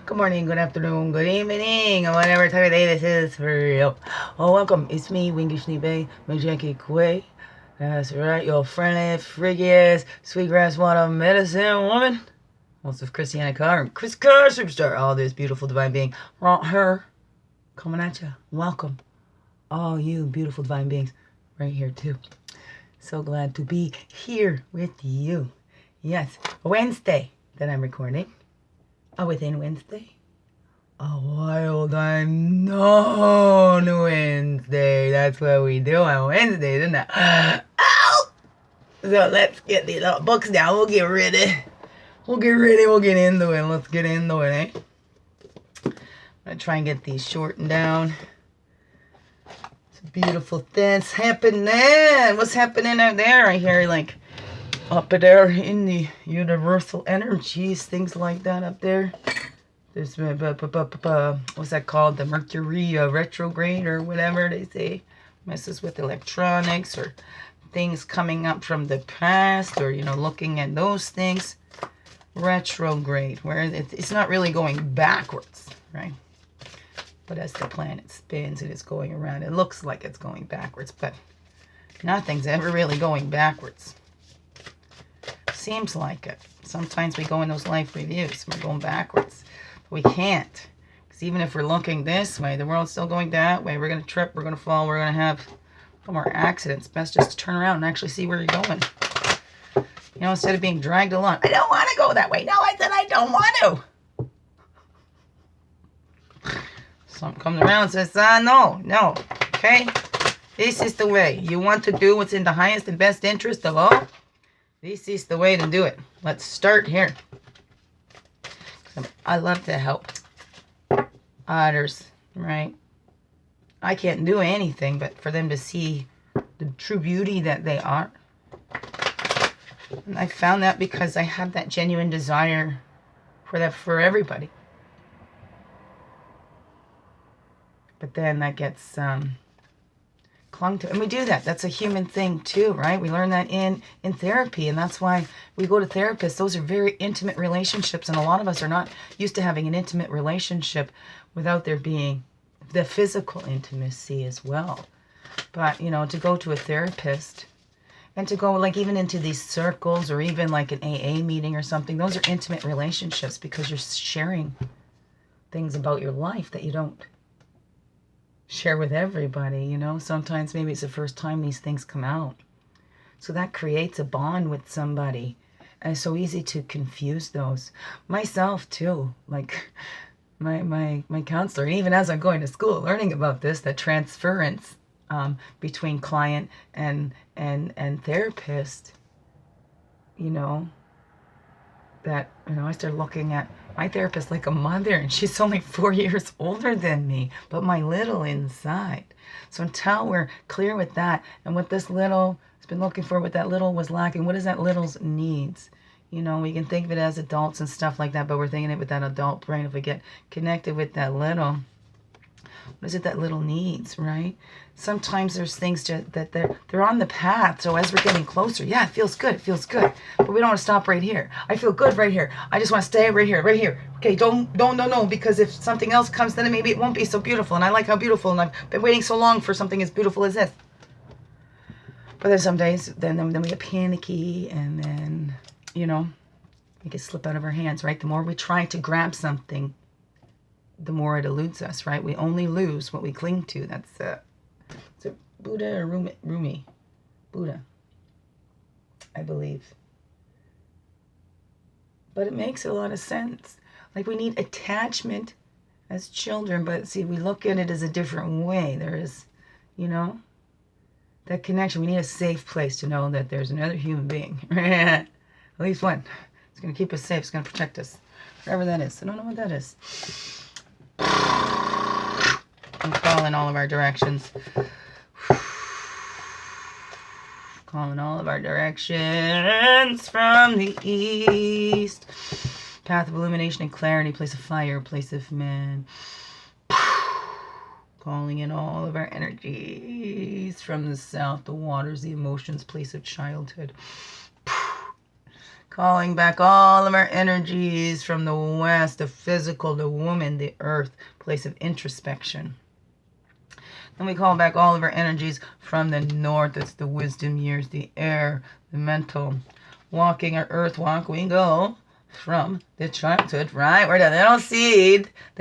Good morning, good afternoon, good evening, or whatever time of day this is for you. Oh, welcome. It's me, Wingy Sneebe, Majeki Kwe. That's right, your friendly, freaky-ass, sweetgrass water medicine woman. Most of Christiana Carr and Chris Carr, superstar. All this beautiful divine being. Her coming at you. Welcome. All you beautiful divine beings right here, too. So glad to be here with you. Yes, Wednesday that I'm recording. Within Wednesday. A wild unknown Wednesday. That's what we do on Wednesday, isn't it? Ow! So let's get these little books down. We'll get ready. We'll get into it. Let's get into it, eh? I'm going to try and get these shortened down. It's beautiful things happening. What's happening out there? I hear like up there in the universal energies, things like that up there. There's what's that called? The Mercury retrograde or whatever they say. Messes with electronics or things coming up from the past, or looking at those things. Retrograde, where it's not really going backwards, right? But as the planet spins and it's going around, it looks like it's going backwards, but nothing's ever really going backwards. Seems like it. Sometimes we go in those life reviews and we're going backwards. But we can't. Because even if we're looking this way, the world's still going that way. We're going to trip, we're going to fall, we're going to have more accidents. Best just to turn around and actually see where you're going. Instead of being dragged along. I don't want to go that way. No, I said I don't want to. Something comes around and says, no. Okay? This is the way. You want to do what's in the highest and best interest of all? This is the way to do it. Let's start here. I love to help others, right? I can't do anything but for them to see the true beauty that they are. And I found that because I have that genuine desire for everybody. But then that gets clung to, and we do that. That's a human thing too, right? We learn that in therapy, and that's why we go to therapists. Those are very intimate relationships, and a lot of us are not used to having an intimate relationship without there being the physical intimacy as well. But to go to a therapist and to go like even into these circles or even like an AA meeting or something, those are intimate relationships because you're sharing things about your life that you don't share with everybody, Sometimes maybe it's the first time these things come out. So that creates a bond with somebody. And it's so easy to confuse those. Myself too, like my counselor, even as I'm going to school, learning about this, the transference between client and therapist, that, I started looking at my therapist like a mother, and she's only 4 years older than me, but my little inside. So until we're clear with that and what this little has been looking for, what that little was lacking, what is that little's needs? We can think of it as adults and stuff like that, but we're thinking it with that adult brain. If we get connected with that little, what is it that little needs, right? Sometimes there's things that they're on the path. So as we're getting closer, yeah, it feels good. But we don't want to stop right here. I feel good right here. I just want to stay right here. Okay, don't, because if something else comes, then maybe it won't be so beautiful. And I like how beautiful, and I've been waiting so long for something as beautiful as this. But then some days, then we get panicky, and then, we get slip out of our hands, right? The more we try to grab something, the more it eludes us, right? We only lose what we cling to. That's is it Buddha or Rumi? Buddha, I believe. But it makes a lot of sense. Like we need attachment as children, but see, we look at it as a different way. There is, that connection. We need a safe place to know that there's another human being. At least one. It's going to keep us safe. It's going to protect us. Whatever that is. I don't know what that is. I'm calling all of our directions. Calling all of our directions from the east. Path of illumination and clarity, place of fire, place of man. Calling in all of our energies from the south, the waters, the emotions, place of childhood. Calling back all of our energies from the west, the physical, the woman, the earth, place of introspection. And we call back all of our energies from the north. It's the wisdom years, the air, the mental. Walking our earth walk, we go from the childhood, right? Where the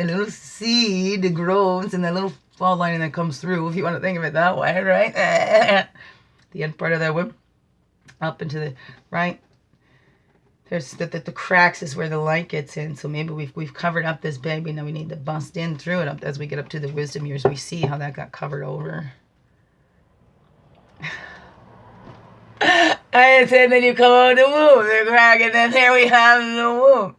little seed grows and the little fall line that comes through, if you want to think of it that way, right? The end part of that womb, up into the, right? There's the cracks is where the light gets in. So maybe we've covered up this baby. Now we need to bust in through it. As we get up to the wisdom years, we see how that got covered over. And then you come out of the womb, the crack, and then there we have the womb.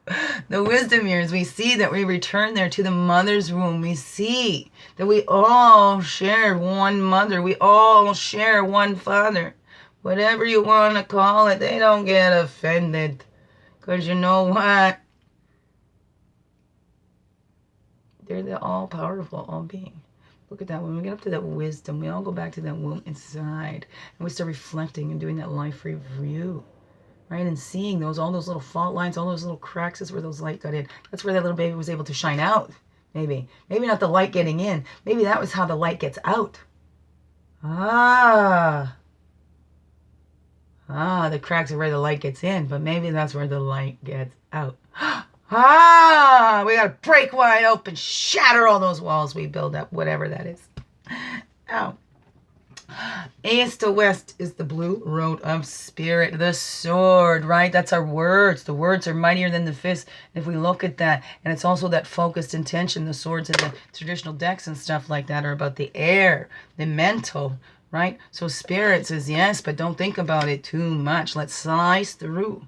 The wisdom years, we see that we return there to the mother's womb. We see that we all share one mother. We all share one father. Whatever you want to call it, they don't get offended. Because you know what? They're the all-powerful, all-being. Look at that. When we get up to that wisdom, we all go back to that womb inside. And we start reflecting and doing that life review. Right? And seeing all those little fault lines, all those little cracks. That's where those light got in. That's where that little baby was able to shine out. Maybe. Maybe not the light getting in. Maybe that was how the light gets out. The cracks are where the light gets in, but maybe that's where the light gets out. We gotta break wide open, shatter all those walls we build up, whatever that is. Ow. East to west is the blue road of spirit, the sword, right? That's our words. The words are mightier than the fist. And if we look at that, and it's also that focused intention, the swords and the traditional decks and stuff like that are about the air, the mental, right? So spirit says yes, but don't think about it too much. Let's slice through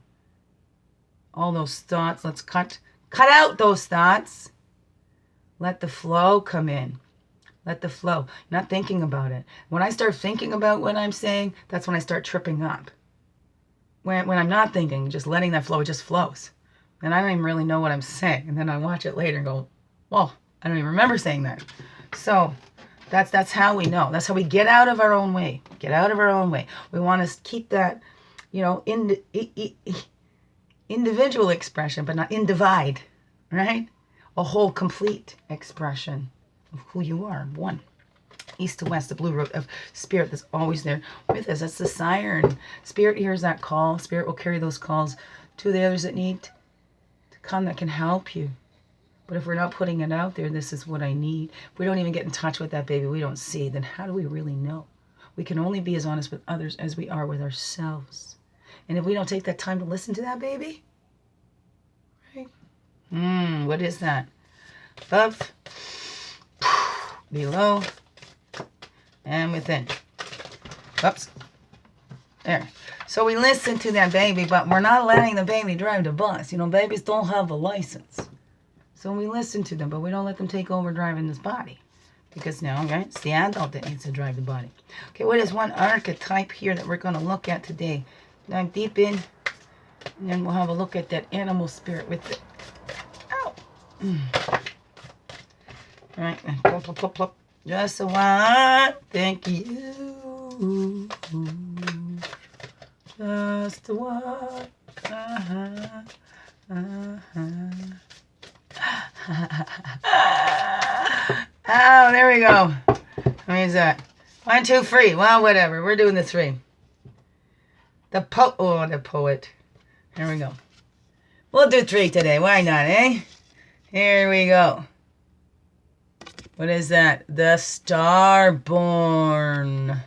all those thoughts. Let's cut out those thoughts. Let the flow come in. Let the flow. Not thinking about it. When I start thinking about what I'm saying, that's when I start tripping up. When I'm not thinking, just letting that flow, it just flows. And I don't even really know what I'm saying. And then I watch it later and go, well, I don't even remember saying that. So that's how we know. That's how we get out of our own way. Get out of our own way. We want to keep that, individual expression, but not in divide, right? A whole complete expression of who you are. One. East to west, the blue road of spirit that's always there with us. That's the siren. Spirit hears that call. Spirit will carry those calls to the others that need to come, that can help you. But if we're not putting it out there, this is what I need. If we don't even get in touch with that baby, we don't see, then how do we really know? We can only be as honest with others as we are with ourselves. And if we don't take that time to listen to that baby, right? What is that? Above, below, and within. Oops. There. So we listen to that baby, but we're not letting the baby drive the bus. Babies don't have a license. So we listen to them, but we don't let them take over driving this body. Because now, right, it's the adult that needs to drive the body. Okay, what is one archetype here that we're going to look at today? Dive deep in, and then we'll have a look at that animal spirit with it. Ow! All right, plop, plop, plop, plop. Just a one. Thank you. Just a one. Oh, there we go. How many is that? 1, 2, 3. Well, whatever. We're doing the 3. The poet. Here we go. We'll do 3 today. Why not, eh? Here we go. What is that? The Starborn,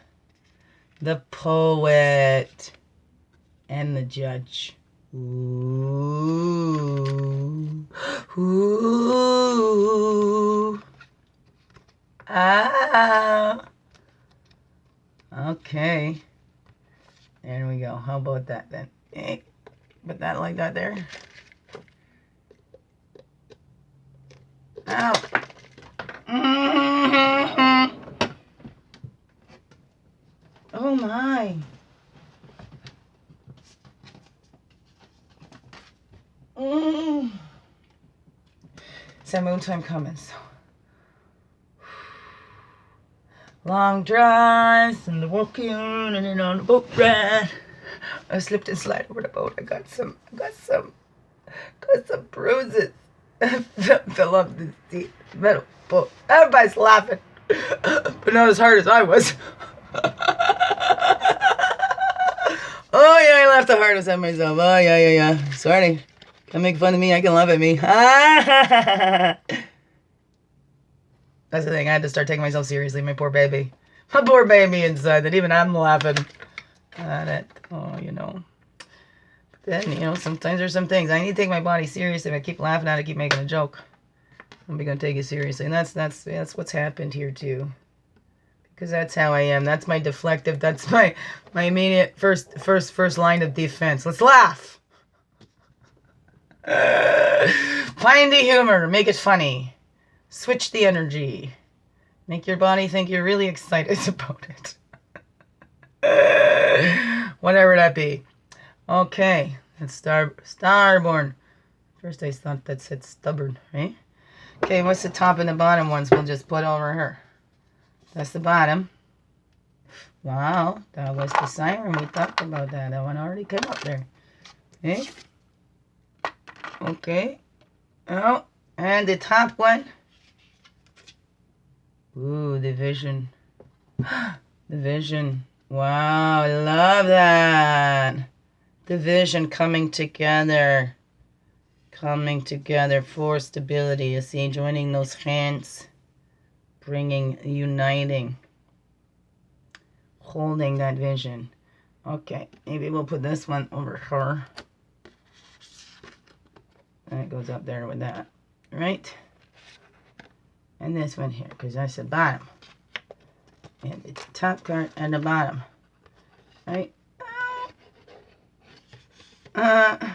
the poet, and the judge. Ooh. Ooh. Ah. Okay. There we go. How about that then? Put that like that there. Ow. Mm-hmm. Oh my. It's that moon time coming, so. Long drives and the walking and then on the boat ride. I slipped and slid over the boat. I got some bruises. Fell off the metal boat. Everybody's laughing, but not as hard as I was. Oh yeah, I laughed the hardest at myself. Oh yeah. Sorry. Can't make fun of me. I can laugh at me. That's the thing. I had to start taking myself seriously. My poor baby. My poor baby inside. That even I'm laughing at it. Oh, you know. But then, you know, sometimes there's some things. I need to take my body seriously. If I keep laughing at it, keep making a joke, I'm going to take it seriously. And that's what's happened here, too. Because that's how I am. That's my deflective. That's my immediate first line of defense. Let's laugh. Find the humor. Make it funny. Switch the energy. Make your body think you're really excited about it. Whatever that be. Okay. That's Starborn. First I thought that said stubborn, right? Okay, what's the top and the bottom ones we'll just put over her? That's the bottom. Wow, that was the siren. We talked about that. That one already came up there. Okay. Okay. Oh, and the top one. Ooh, the vision. The vision. Wow, I love that. The vision coming together. Coming together for stability. You see, joining those hands. Bringing, uniting. Holding that vision. Okay, maybe we'll put this one over her. That goes up there with that. Right? And this one here, because that's the bottom. And it's the top card and the bottom. Right? Ow.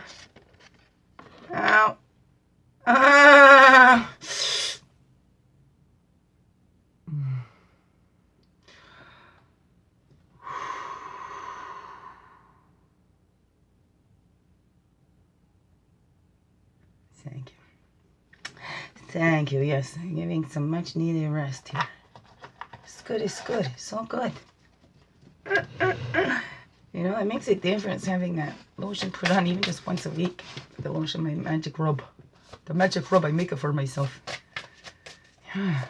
Thank you. Thank you. Yes, giving some much needed rest here. It's good. It's good. It's so good. You know, it makes a difference having that lotion put on even just once a week. The lotion, my magic rub. The magic rub I make it for myself. Yeah.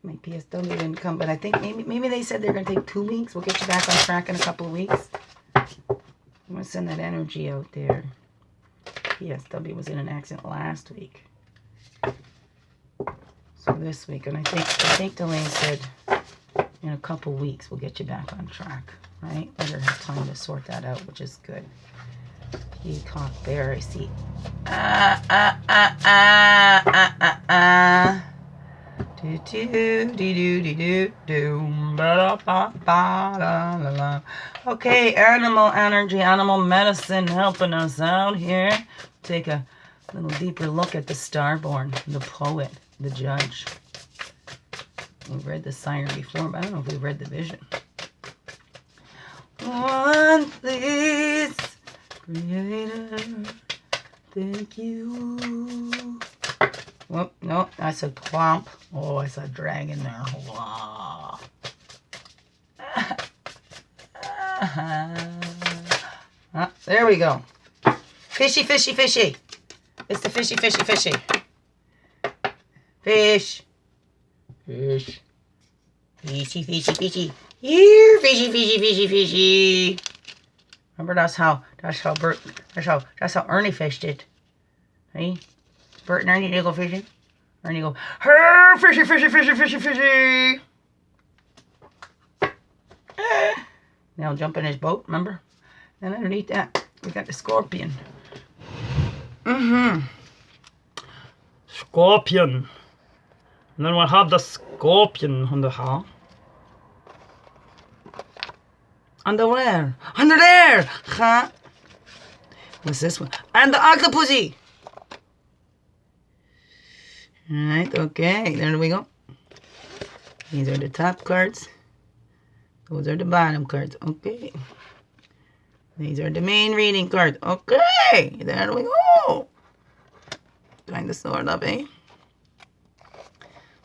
My PSW didn't come, but I think maybe they said they're going to take 2 weeks. We'll get you back on track in a couple of weeks. I'm going to send that energy out there. PSW was in an accident last week. So this week, and I think Delane said in a couple weeks we'll get you back on track, right? Let her have time to sort that out, which is good. Peacock there, I see. Okay, animal energy, animal medicine helping us out here. Take a little deeper look at the Starborn, the poet, the judge. We've read the siren before, but I don't know if we've read the vision. One, please, Creator, thank you. Whoop, no, that's a clump. Oh, it's a dragon there. Wow. There we go. Fishy, fishy, fishy. It's the fishy, fishy, fishy. Fish. Fish. Fishy, fishy, fishy. Here, fishy, fishy, fishy, fishy. Remember that's how Ernie fished it. Hey? Bert and Ernie, they go fishing. Ernie go, her, fishy, fishy, fishy, fishy, fishy. Now jump in his boat, remember? And underneath that, we got the scorpion. Scorpion. And then we'll have the scorpion on the how. Under where? Under there! Huh? What's this one? And the octopusy! Alright, okay, there we go. These are the top cards. Those are the bottom cards. Okay. These are the main reading cards. Okay, there we go. Kind of sort of, eh?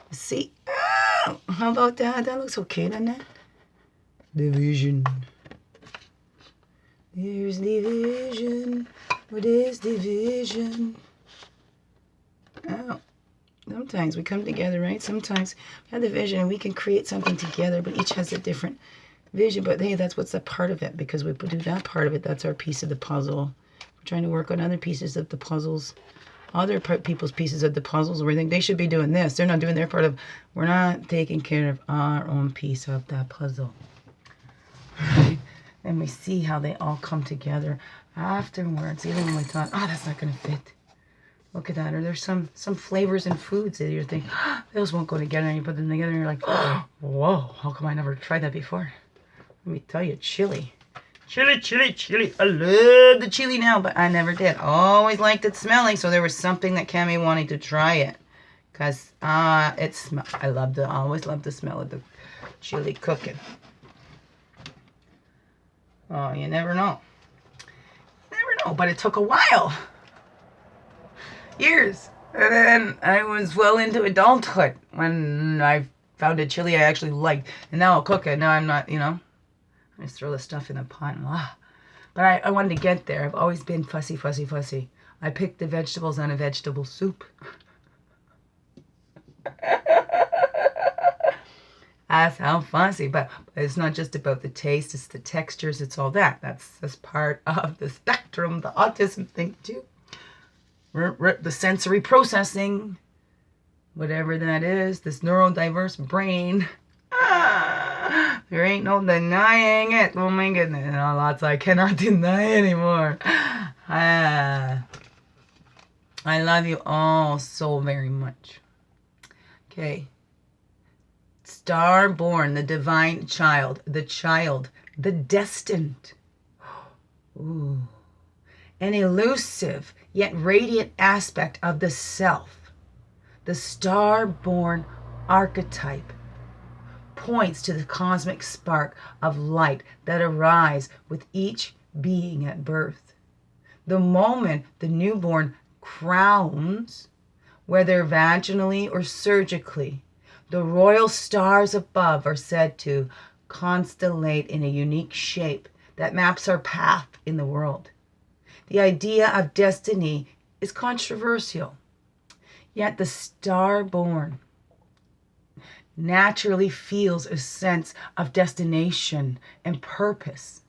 Let's see. Oh, how about that? That looks okay, doesn't it? The vision. There's division. What is division? Oh, sometimes we come together, right? Sometimes we have the vision and we can create something together, but each has a different vision. But hey, that's what's a part of it, because we do that part of it. That's our piece of the puzzle. We're trying to work on other pieces of the puzzles, other people's pieces of the puzzles. We think they should be doing this. They're not doing their part of. We're not taking care of our own piece of that puzzle. Right? And we see how they all come together afterwards, even when we thought, oh, that's not going to fit. Look at that. Or there's some flavors in foods that you're thinking, oh, those won't go together. And you put them together and you're like, oh, whoa, how come I never tried that before? Let me tell you, chili. Chili, chili, chili. I love the chili now, but I never did. Always liked it smelling, so there was something that kept me wanting to try it. Because I always loved the smell of the chili cooking. Oh, you never know. Never know, but it took a while. Years. And then I was well into adulthood when I found a chili I actually liked. And now I'll cook it. Now I'm not, I just throw the stuff in the pot and But I wanted to get there. I've always been fussy, fussy, fussy. I picked the vegetables on a vegetable soup. That's how fussy. But it's not just about the taste. It's the textures. It's all that. That's part of the spectrum, the autism thing too. The sensory processing, whatever that is, this neurodiverse brain. There ain't no denying it. Oh my goodness. Lots I cannot deny anymore. I love you all so very much. Okay. Starborn, the divine child, the destined. Ooh. An elusive yet radiant aspect of the self. The starborn archetype points to the cosmic spark of light that arises with each being at birth. The moment the newborn crowns, whether vaginally or surgically, the royal stars above are said to constellate in a unique shape that maps our path in the world. The idea of destiny is controversial, yet the starborn naturally feels a sense of destination and purpose,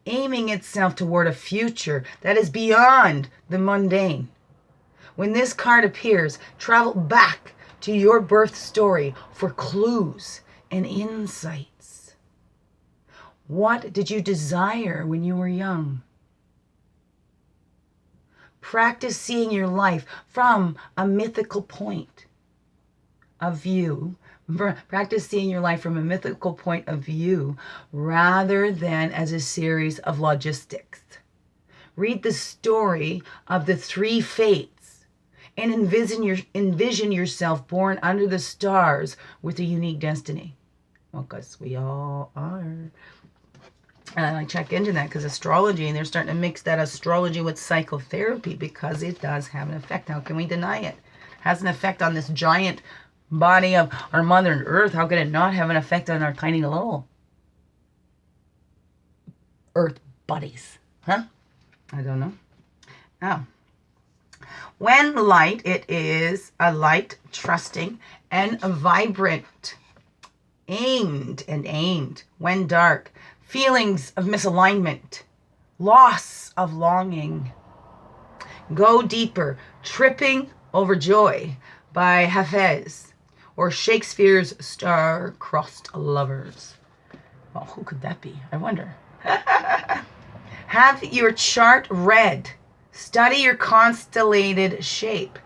aiming itself toward a future that is beyond the mundane. When this card appears, travel back to your birth story for clues and insights. What did you desire when you were young? Practice seeing your life from a mythical point of view. Practice seeing your life from a mythical point of view rather than as a series of logistics. Read the story of the three fates and envision yourself born under the stars with a unique destiny. Well, because we all are. And I check into that because astrology, and they're starting to mix that astrology with psychotherapy because it does have an effect. How can we deny it? It has an effect on this giant body of our Mother Earth. How could it not have an effect on our tiny little Earth buddies? Huh? I don't know. Now, when light, it is a light, trusting, and vibrant. Aimed. When dark, feelings of misalignment, loss of longing. Go deeper, tripping over joy by Hafez, or Shakespeare's star-crossed lovers. Well, who could that be? I wonder. Have your chart read. Study your constellated shape.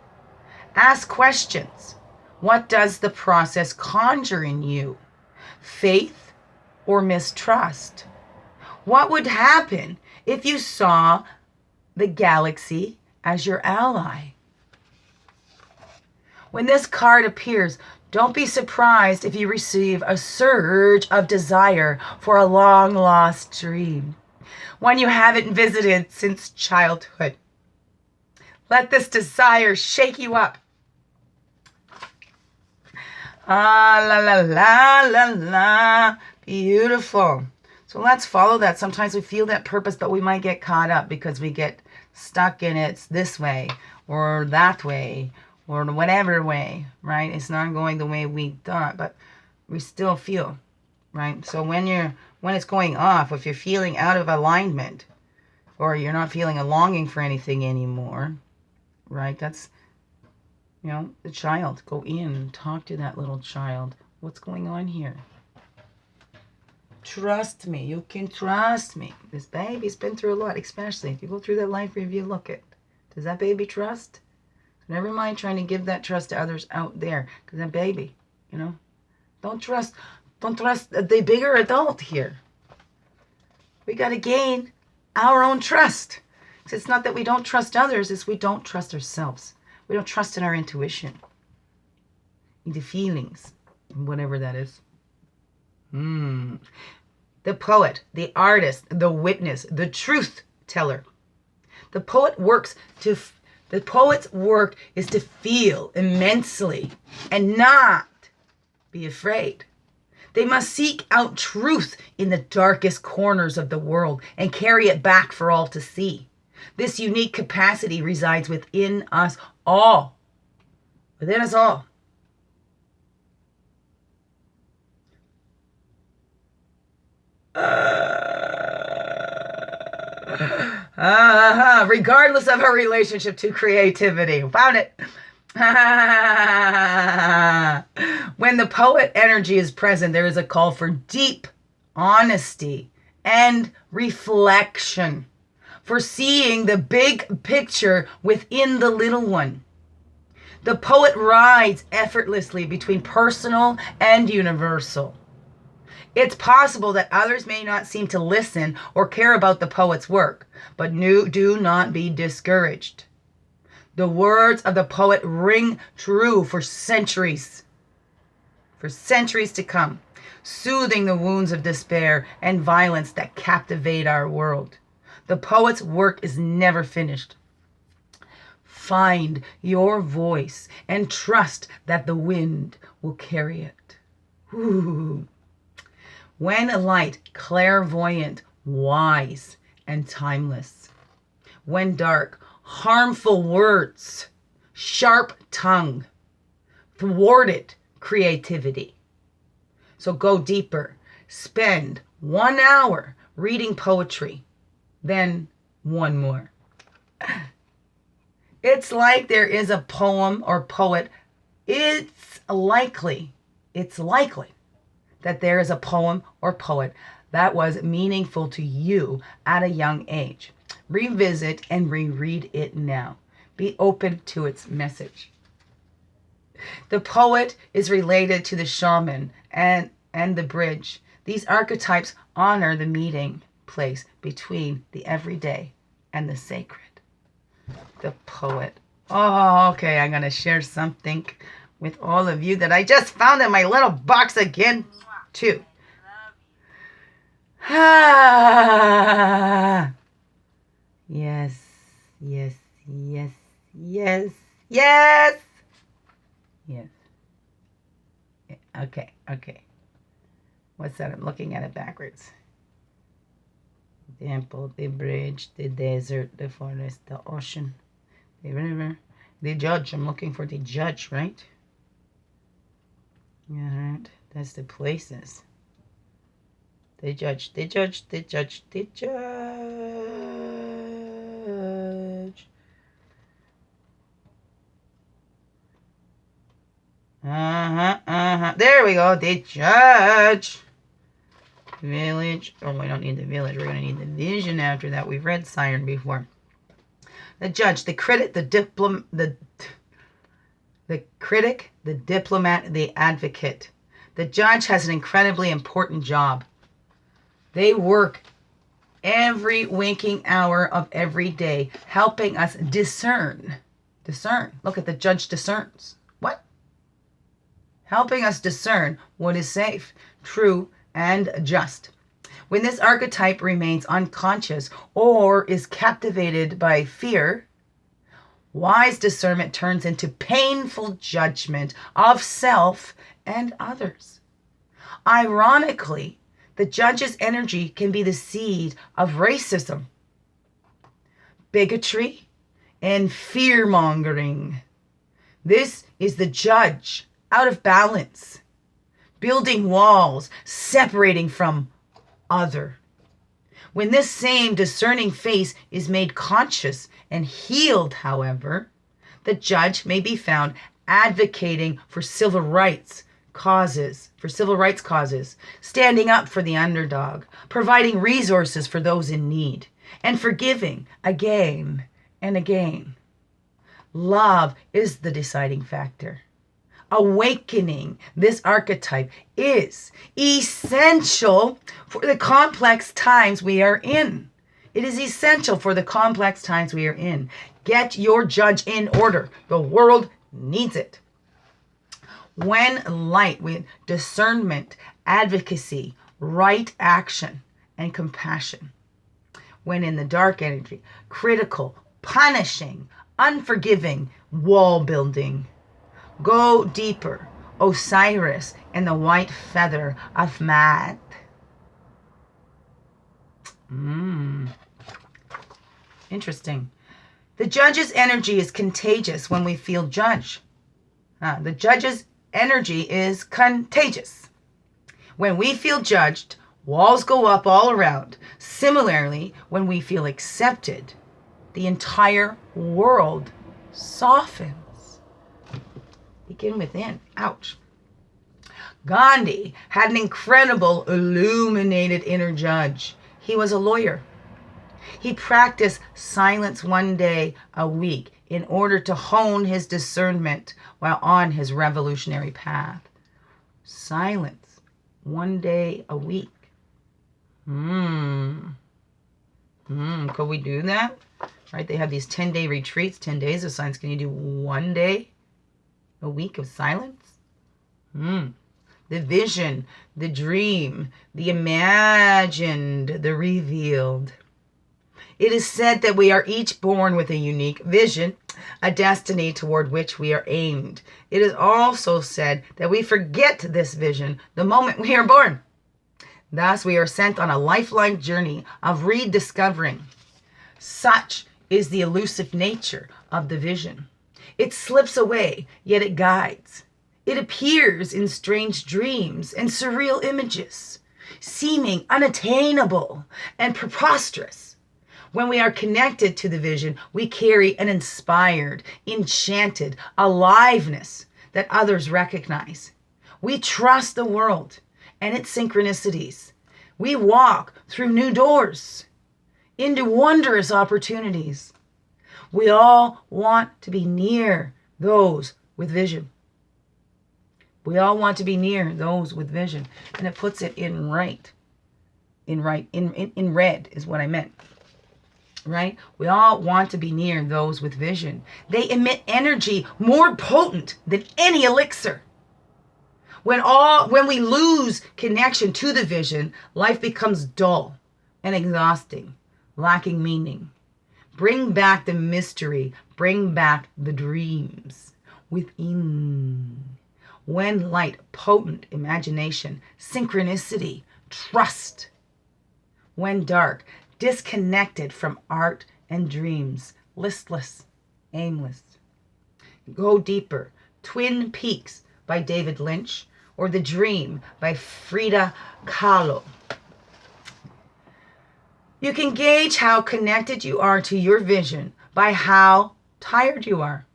Ask questions. What does the process conjure in you? Faith or mistrust? What would happen if you saw the galaxy as your ally? When this card appears, don't be surprised if you receive a surge of desire for a long-lost dream, one you haven't visited since childhood. Let this desire shake you up. Ah, la, la, la, la, la. Beautiful. So let's follow that. Sometimes we feel that purpose, but we might get caught up because we get stuck in it's this way or that way or whatever way, right? It's not going the way we thought, but we still feel, right? So when it's going off, if you're feeling out of alignment or you're not feeling a longing for anything anymore, right? That's, the child. Go in, talk to that little child. What's going on here? Trust me. You can trust me. This baby's been through a lot, especially if you go through that life review. Look at, does that baby trust? Never mind trying to give that trust to others out there, because that baby, don't trust the bigger adult here. We got to gain our own trust. It's not that we don't trust others, it's we don't trust ourselves. We don't trust in our intuition, in the feelings, whatever that is. The poet, the artist, the witness, the truth teller. The poet's work is to feel immensely and not be afraid. They must seek out truth in the darkest corners of the world and carry it back for all to see. This unique capacity resides within us all. Within us all. Regardless of our relationship to creativity. Found it. When the poet energy is present, there is a call for deep honesty and reflection, for seeing the big picture within the little one. The poet rides effortlessly between personal and universal. It's possible that others may not seem to listen or care about the poet's work, but do not be discouraged. The words of the poet ring true for centuries to come, soothing the wounds of despair and violence that captivate our world. The poet's work is never finished. Find your voice and trust that the wind will carry it. Ooh. When light, clairvoyant, wise, and timeless. When dark, harmful words, sharp tongue, thwarted creativity. So go deeper. Spend 1 hour reading poetry, then 1 more. It's like there is a poem or poet. It's likely that there is a poem or poet that was meaningful to you at a young age. Revisit and reread it now. Be open to its message. The poet is related to the shaman and the bridge. These archetypes honor the meeting place between the everyday and the sacred. The poet. Oh, okay, I'm going to share something with all of you that I just found in my little box again, too. Yes, yes, yes, yes, yes, yes. Okay. What's that? I'm looking at it backwards. The temple, the bridge, the desert, the forest, the ocean, the river, the judge. I'm looking for the judge, right? Yeah, right. That's the places. The judge, the judge, the judge, the judge. There we go, the judge. Village. Oh, we don't need the village. We're going to need the vision after that. We've read SIREN before. The judge, the critic, the critic, the diplomat, the advocate. The judge has an incredibly important job. They work every waking hour of every day, helping us discern. Discern. Look at the judge discerns. What? Helping us discern what is safe, true, and just. When this archetype remains unconscious or is captivated by fear, wise discernment turns into painful judgment of self and others. Ironically, The judge's energy can be the seed of racism, bigotry, and fear-mongering. This is the judge out of balance, building walls, separating from other. When this same discerning face is made conscious and healed, however, the judge may be found advocating for civil rights causes, standing up for the underdog, providing resources for those in need, and forgiving again and again. Love is the deciding factor. Awakening this archetype is essential for the complex times we are in. It is essential for the complex times we are in. Get your judge in order. The world needs it. When light with discernment, advocacy, right action, and compassion. When in the dark energy, critical, punishing, unforgiving, wall building. Go deeper, Osiris and the white feather of Maat. Interesting. The judge's energy is contagious when we feel judged. The judge's energy is contagious. When we feel judged, walls go up all around. Similarly, when we feel accepted, the entire world softens. Begin within. Ouch. Gandhi had an incredible, illuminated inner judge. He was a lawyer. He practiced silence one day a week in order to hone his discernment while on his revolutionary path. Silence one day a week. Could we do that? Right? They have these 10-day retreats, 10 days of silence. Can you do one day a week of silence? The vision, the dream, the imagined, the revealed. It is said that we are each born with a unique vision, a destiny toward which we are aimed. It is also said that we forget this vision the moment we are born. Thus, we are sent on a lifelong journey of rediscovering. Such is the elusive nature of the vision. It slips away, yet it guides. It appears in strange dreams and surreal images, seeming unattainable and preposterous. When we are connected to the vision, we carry an inspired, enchanted aliveness that others recognize. We trust the world and its synchronicities. We walk through new doors into wondrous opportunities. We all want to be near those with vision. We all want to be near those with vision. And it puts it in red is what I meant. Right? We all want to be near those with vision. They emit energy more potent than any elixir. When we lose connection to the vision, life becomes dull and exhausting, lacking meaning. Bring back the mystery. Bring back the dreams within. When light, potent imagination, synchronicity, trust. When dark, disconnected from art and dreams, listless, aimless. Go deeper. Twin Peaks by David Lynch, or The Dream by Frida Kahlo. You can gauge how connected you are to your vision by how tired you are.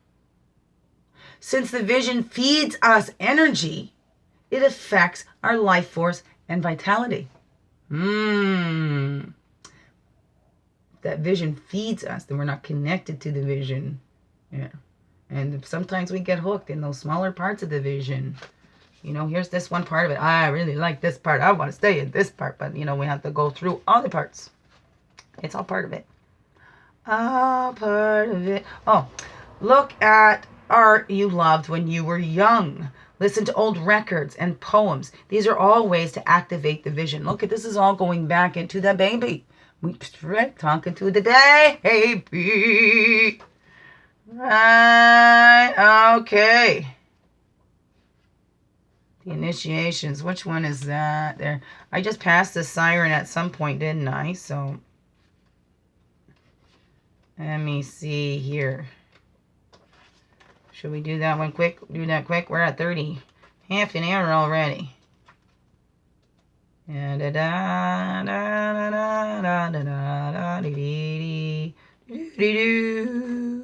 Since the vision feeds us energy, it affects our life force and vitality. That vision feeds us, then we're not connected to the vision. Yeah. And sometimes we get hooked in those smaller parts of the vision. You know, here's this one part of it. I really like this part. I want to stay in this part. But, you know, we have to go through all the parts. It's all part of it. All part of it. Oh, look at art you loved when you were young. Listen to old records and poems. These are all ways to activate the vision. Look at this is all going back into the baby. We talking to the baby. Right, okay. The initiations. Which one is that? There. I just passed the siren at some point, didn't I? So let me see here. Should we do that one quick? Do that quick. We're at 30. Half an hour already. Da da da da da da da da da dee dee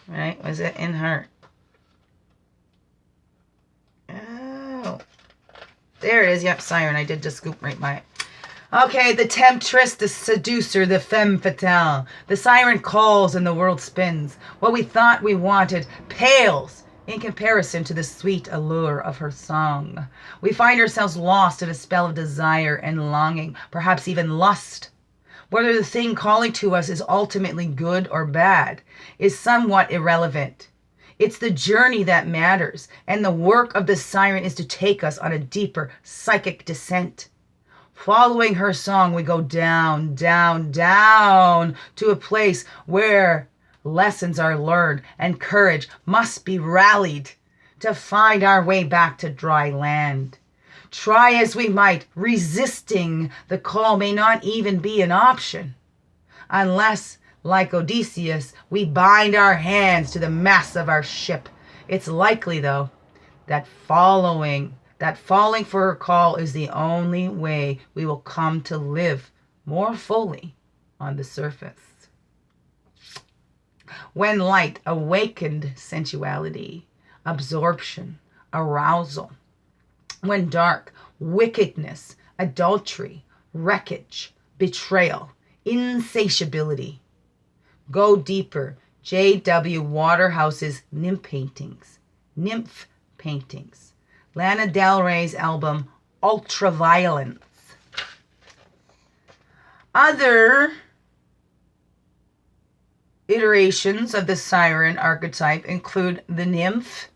Right? Was it in her? Oh. There it is. Yep, siren. I did just scoop right by it. Okay, the temptress, the seducer, the femme fatale. The siren calls and the world spins. What we thought we wanted pales in comparison to the sweet allure of her song. We find ourselves lost in a spell of desire and longing, perhaps even lust. Whether the thing calling to us is ultimately good or bad is somewhat irrelevant. It's the journey that matters, and the work of the siren is to take us on a deeper psychic descent. Following her song, we go down, down, down to a place where lessons are learned and courage must be rallied to find our way back to dry land. Try as we might, resisting the call may not even be an option, unless, like Odysseus, we bind our hands to the mast of our ship. It's likely, though, that falling for her call is the only way we will come to live more fully on the surface. When light awakened sensuality, absorption, arousal. When dark, wickedness, adultery, wreckage, betrayal, insatiability. Go deeper. J.W. Waterhouse's nymph paintings. Lana Del Rey's album, Ultraviolence. Other iterations of the siren archetype include the nymph,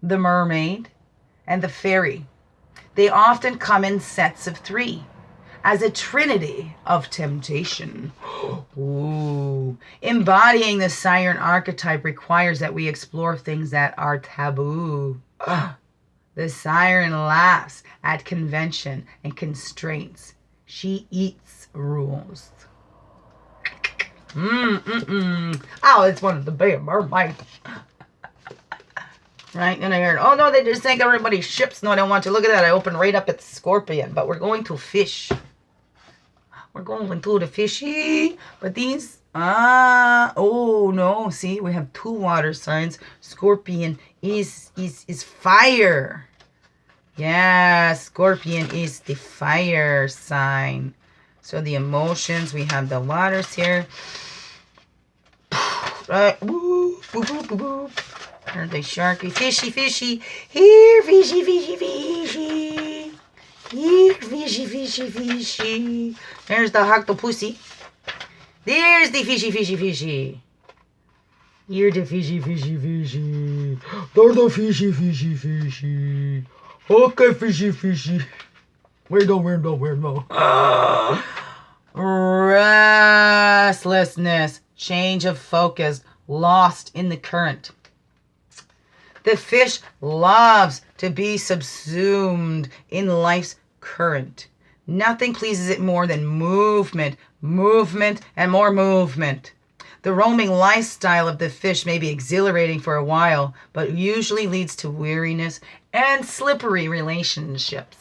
the mermaid, and the fairy. They often come in sets of 3 as a trinity of temptation. Ooh. Embodying the siren archetype requires that we explore things that are taboo. The siren laughs at convention and constraints. She eats rules. Oh, it's one of the big mermaids. Right? And I heard, oh no, they just sank everybody's ships. No, I don't want to. Look at that. I opened right up at Scorpion. But we're going to fish. We're going to the fishy. But these, oh no. See, we have 2 water signs. Scorpion is fire. Yeah, Scorpion is the fire sign. So the emotions, we have the waters here. Right. Woo, boop, boop, boop, boop. There's the sharky. Fishy, fishy. Here, fishy, fishy, fishy. Here, fishy, fishy, fishy. There's the octopussy. There's the fishy, fishy, fishy. You're the fishy, fishy, fishy. They're the fishy, fishy, fishy. Okay, fishy, fishy. Where no. Restlessness, change of focus, lost in the current. The fish loves to be subsumed in life's current. Nothing pleases it more than movement, and more movement. The roaming lifestyle of the fish may be exhilarating for a while, but usually leads to weariness and slippery relationships.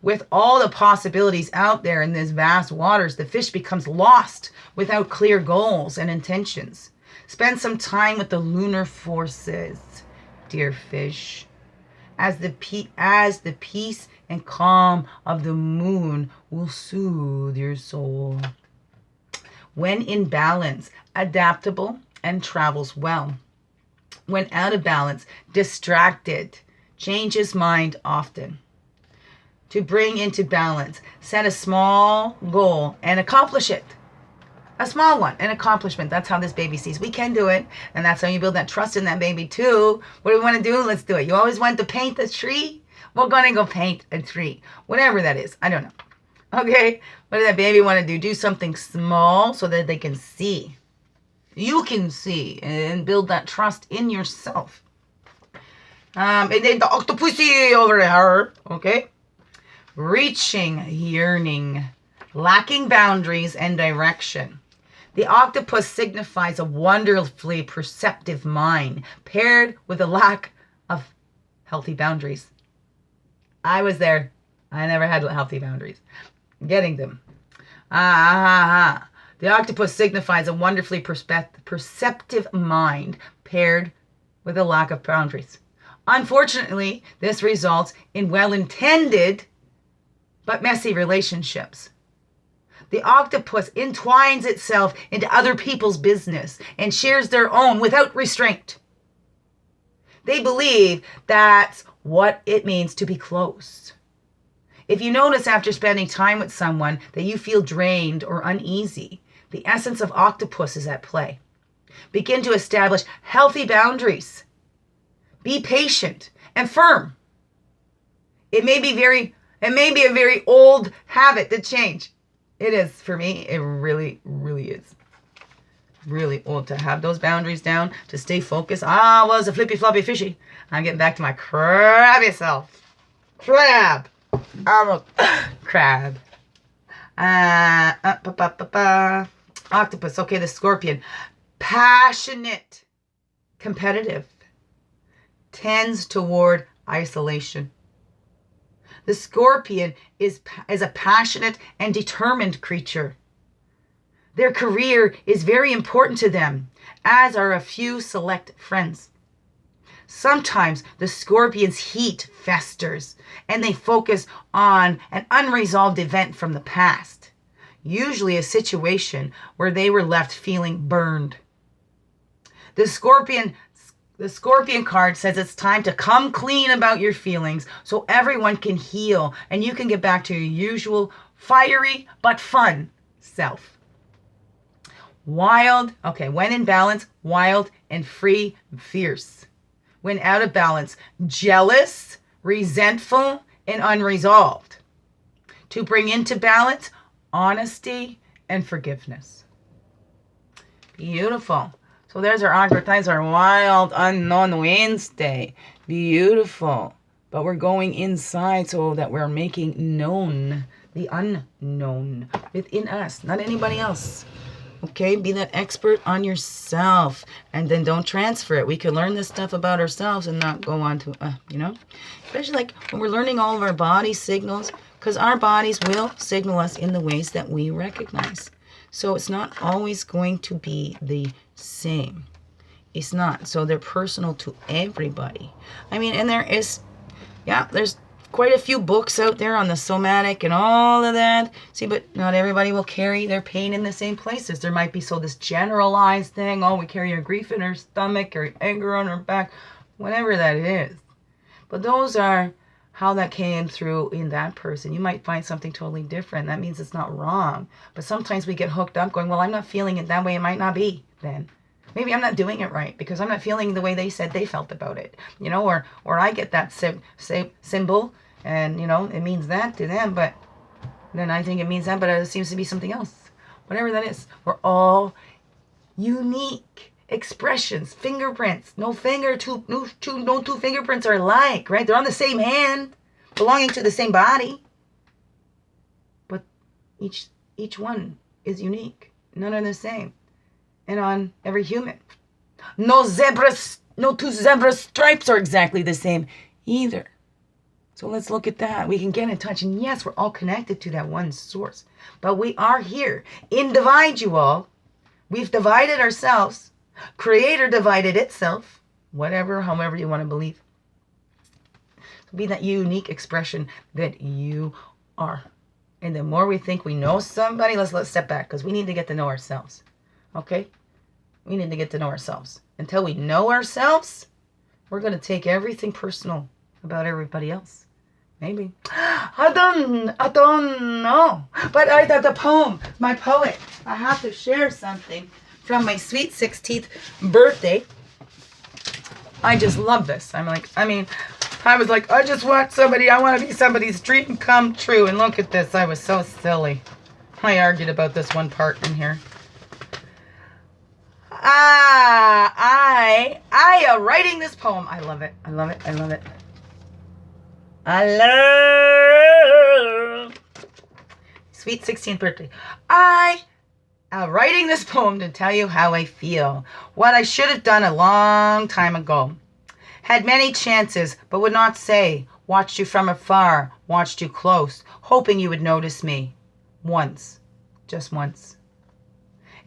With all the possibilities out there in these vast waters, the fish becomes lost without clear goals and intentions. Spend some time with the lunar forces, dear fish, as the peace and calm of the moon will soothe your soul. When in balance, adaptable and travels well. When out of balance, distracted, changes mind often. To bring into balance, set a small goal and accomplish it. A small one, an accomplishment. That's how this baby sees we can do it. And that's how you build that trust in that baby too. What do we want to do? Let's do it. You always want to paint a tree? We're going to go paint a tree. Whatever that is. I don't know. Okay? What does that baby want to do? Do something small so that they can see. You can see and build that trust in yourself. And then the octopusy over there, okay? Reaching, yearning, lacking boundaries and direction. The octopus signifies a wonderfully perceptive mind paired with a lack of healthy boundaries. I was there. I never had healthy boundaries. Getting them. The octopus signifies a wonderfully perceptive mind paired with a lack of boundaries. Unfortunately, this results in well-intended but messy relationships. The octopus entwines itself into other people's business and shares their own without restraint. They believe that's what it means to be close. If you notice after spending time with someone that you feel drained or uneasy, the essence of octopus is at play. Begin to establish healthy boundaries. Be patient and firm. It may be a very old habit to change. It is for me. It really, really is. Really old to have those boundaries down, to stay focused. I was a flippy floppy fishy. I'm getting back to my crabby self. Crab. I'm a crab. Octopus. Okay, the scorpion. Passionate. Competitive. Tends toward isolation. The scorpion is a passionate and determined creature. Their career is very important to them, as are a few select friends. Sometimes the scorpion's heat festers, and they focus on an unresolved event from the past, usually a situation where they were left feeling burned. The scorpion card says it's time to come clean about your feelings so everyone can heal and you can get back to your usual fiery but fun self. Wild, okay, when in balance, wild and free and fierce. When out of balance, jealous, resentful, and unresolved. To bring into balance, honesty and forgiveness. Beautiful. So there's our archetypes, our wild, unknown Wednesday. Beautiful. But we're going inside so that we're making known the unknown within us, not anybody else. Okay, be that expert on yourself. And then don't transfer it. We can learn this stuff about ourselves and not go on to, Especially like when we're learning all of our body signals, because our bodies will signal us in the ways that we recognize. So it's not always going to be the same. It's not. So they're personal to everybody. I mean, and there's quite a few books out there on the somatic and all of that. See, but not everybody will carry their pain in the same places. There might be this generalized thing. Oh, we carry our grief in our stomach or anger on our back, whatever that is. But those are how that came through in that person. You might find something totally different. That means it's not wrong. But sometimes we get hooked up going, well, I'm not feeling it that way. It might not be then. Maybe I'm not doing it right because I'm not feeling the way they said they felt about it. Or I get that symbol and, it means that to them. But then I think it means that, but it seems to be something else. Whatever that is. We're all unique expressions, fingerprints. No two fingerprints are alike, right? They're on the same hand, belonging to the same body. But each one is unique. None are the same. And on every human. No two zebra stripes are exactly the same either. So let's look at that. We can get in touch. And yes, we're all connected to that one source. But we are here. In Divide You All, we've divided ourselves. Creator divided itself. However you want to believe. Be that unique expression that you are. And the more we think we know somebody, let's step back. Because we need to get to know ourselves. Okay? We need to get to know ourselves. Until we know ourselves, we're going to take everything personal about everybody else. Maybe. I don't know. But I got the poem, my poet. I have to share something from my sweet 16th birthday. I just love this. I was like, I just want somebody, I want to be somebody's dream come true. And look at this, I was so silly. I argued about this one part in here. I am writing this poem. I love it. I love it. I love it. I love sweet 16th birthday. I am writing this poem to tell you how I feel. What I should have done a long time ago. Had many chances, but would not say. Watched you from afar, watched you close, hoping you would notice me. Once. Just once.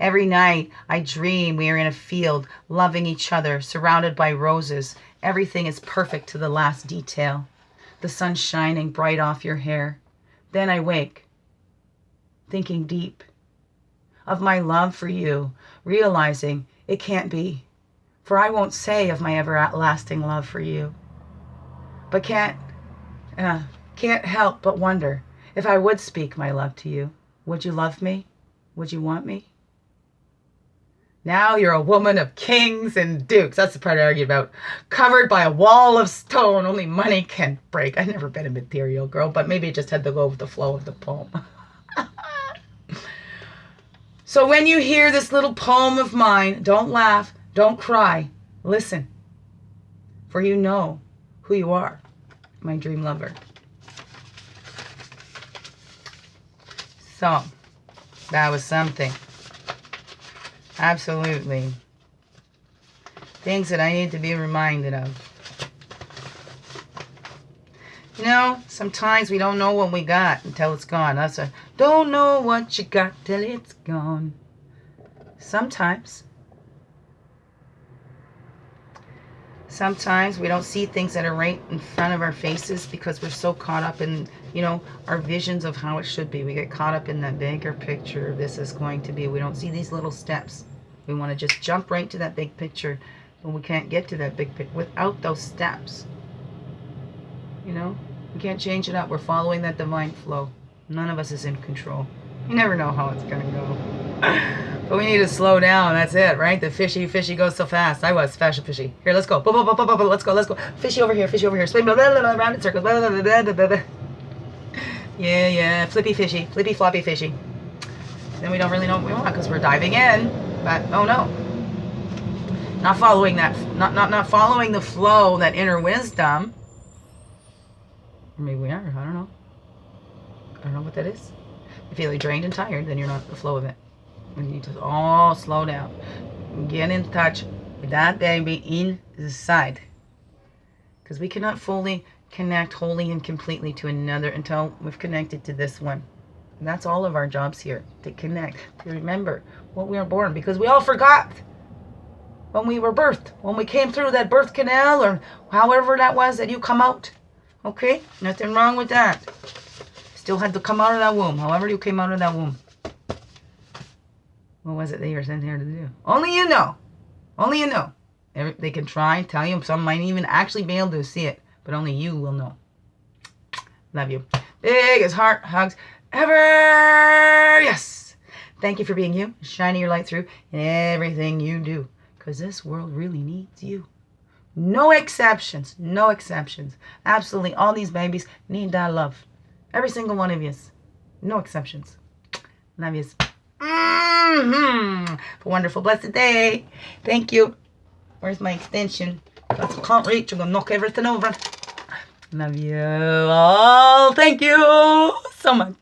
Every night I dream we are in a field, loving each other, surrounded by roses. Everything is perfect to the last detail. The sun shining bright off your hair. Then I wake, thinking deep of my love for you, realizing it can't be. For I won't say of my everlasting love for you. But can't help but wonder, if I would speak my love to you, would you love me? Would you want me? Now you're a woman of kings and dukes. That's the part I argued about. Covered by a wall of stone only money can break. I've never been a material girl, but maybe it just had to go with the flow of the poem. So when you hear this little poem of mine, don't laugh, don't cry. Listen, for you know who you are, my dream lover. So, that was something. Absolutely. Things that I need to be reminded of. You know, sometimes we don't know what we got until it's gone. That's a, don't know what you got till it's gone. Sometimes we don't see things that are right in front of our faces because we're so caught up in, you know, our visions of how it should be. We get caught up in that bigger picture of this is going to be. We don't see these little steps. We want to just jump right to that big picture, but we can't get to that big picture without those steps. You know, we can't change it up. We're following that divine flow. None of us is in control. You never know how it's going to go. But we need to slow down. That's it, right? The fishy goes so fast. I was fashion fishy. Here, let's go. Let's go. Fishy over here. Spin around in circles. Yeah. Flippy fishy. Flippy floppy fishy. Then we don't really know what we want because we're diving in. But oh no. Not following that. Not following the flow, that inner wisdom. Or maybe we are. I don't know. I don't know what that is. If you're drained and tired, then you're not in the flow of it. We need to all slow down. Get in touch with that baby inside. Because we cannot fully connect wholly and completely to another until we've connected to this one. And that's all of our jobs here. To connect. To remember what we were born. Because we all forgot when we were birthed. When we came through that birth canal or however that was that you come out. Okay? Nothing wrong with that. Still had to come out of that womb. However you came out of that womb. What was it that you were sent here to do? Only you know. Only you know. They can try and tell you. Some might even actually be able to see it. But only you will know. Love you. Biggest heart hugs ever. Yes. Thank you for being you. Shining your light through in everything you do. Because this world really needs you. No exceptions. No exceptions. Absolutely. All these babies need that love. Every single one of yous. No exceptions. Love yous. Have a wonderful, blessed day. Thank you. Where's my extension? Because I can't reach. I'm going to knock everything over. Love you all. Thank you so much.